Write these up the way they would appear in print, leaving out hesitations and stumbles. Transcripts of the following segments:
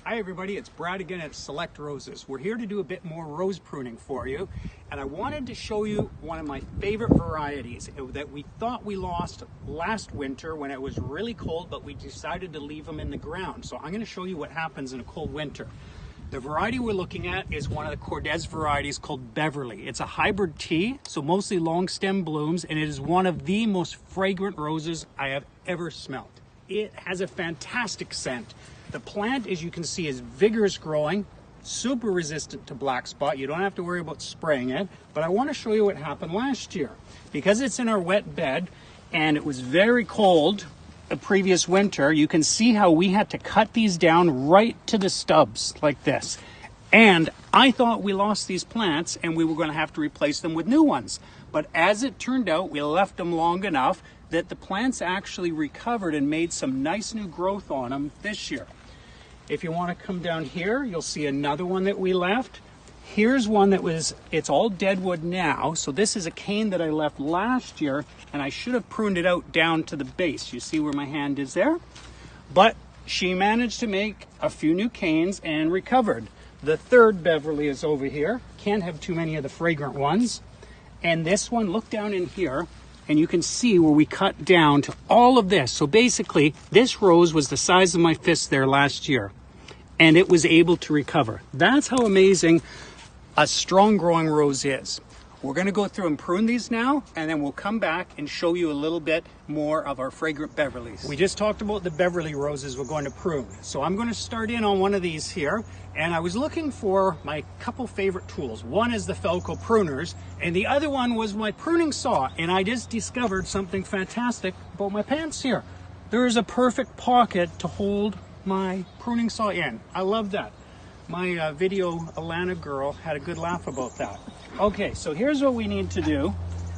Hi everybody, it's Brad again at Select Roses. We're here to do a bit more rose pruning for you, and I wanted to show you one of my favorite varieties that we thought we lost last winter when it was really cold, but we decided to leave them in the ground. So I'm going to show you what happens in a cold winter. The variety we're looking at is one of the Cordes varieties called Beverly. It's a hybrid tea, so mostly long stem blooms, and it is one of the most fragrant roses I have ever smelled. It has a fantastic scent. The plant, as you can see, is vigorous growing, super resistant to black spot. You don't have to worry about spraying it, but I want to show you what happened last year. Because it's in our wet bed and it was very cold the previous winter, you can see how we had to cut these down right to the stubs like this. And I thought we lost these plants and we were going to have to replace them with new ones. But as it turned out, we left them long enough that the plants actually recovered and made some nice new growth on them this year. If you want to come down here, you'll see another one that we left. Here's one that it's all dead wood now. So this is a cane that I left last year, and I should have pruned it out down to the base. You see where my hand is there? But she managed to make a few new canes and recovered. The third Beverly is over here. Can't have too many of the fragrant ones. And this one, look down in here, and you can see where we cut down to all of this. So basically, this rose was the size of my fist there last year, and it was able to recover. That's how amazing a strong growing rose is. We're gonna go through and prune these now, and then we'll come back and show you a little bit more of our fragrant Beverlies. We just talked about the Beverly roses we're going to prune. So I'm gonna start in on one of these here, and I was looking for my couple favorite tools. One is the Felco pruners, and the other one was my pruning saw, and I just discovered something fantastic about my pants here. There is a perfect pocket to hold my pruning saw in. I love that. My video Alana girl had a good laugh about that. Okay, so here's what we need to do.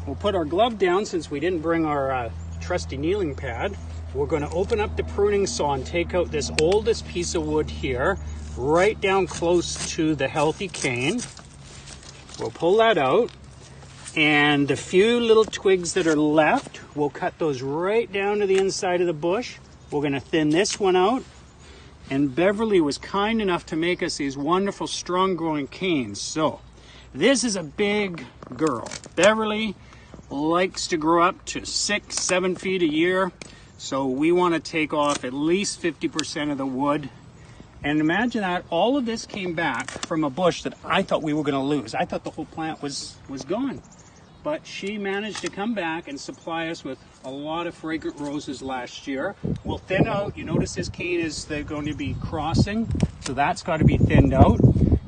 We'll put our glove down since we didn't bring our trusty kneeling pad. We're going to open up the pruning saw and take out this oldest piece of wood here, right down close to the healthy cane. We'll pull that out, and the few little twigs that are left, we'll cut those right down to the inside of the bush. We're going to thin this one out. And Beverly was kind enough to make us these wonderful strong growing canes. So this is a big girl. Beverly likes to grow up to 6-7 feet a year. So we want to take off at least 50% of the wood. And imagine that all of this came back from a bush that I thought we were going to lose. I thought the whole plant was gone. But she managed to come back and supply us with a lot of fragrant roses last year. We'll thin out. You notice this cane is they're going to be crossing, so that's got to be thinned out.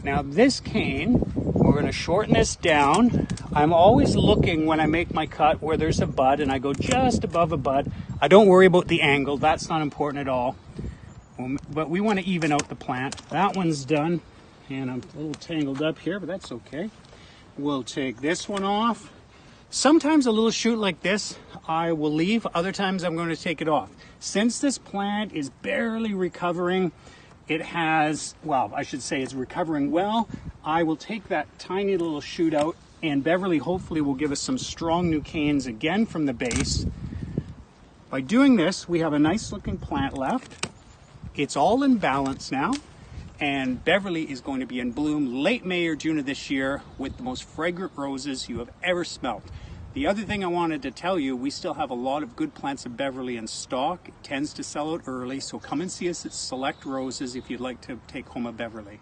Now this cane, we're going to shorten this down. I'm always looking when I make my cut where there's a bud, and I go just above a bud. I don't worry about the angle. That's not important at all. But we want to even out the plant. That one's done, and I'm a little tangled up here, but that's okay. We'll take this one off. Sometimes a little shoot like this I will leave, other times I'm going to take it off. Since this plant is barely recovering, it has, well, I should say it's recovering well, I will take that tiny little shoot out, and Beverly hopefully will give us some strong new canes again from the base. By doing this, we have a nice looking plant left. It's all in balance now. And Beverly is going to be in bloom late May or June of this year with the most fragrant roses you have ever smelt. The other thing I wanted to tell you, we still have a lot of good plants of Beverly in stock. It tends to sell out early, so come and see us at Select Roses if you'd like to take home a Beverly.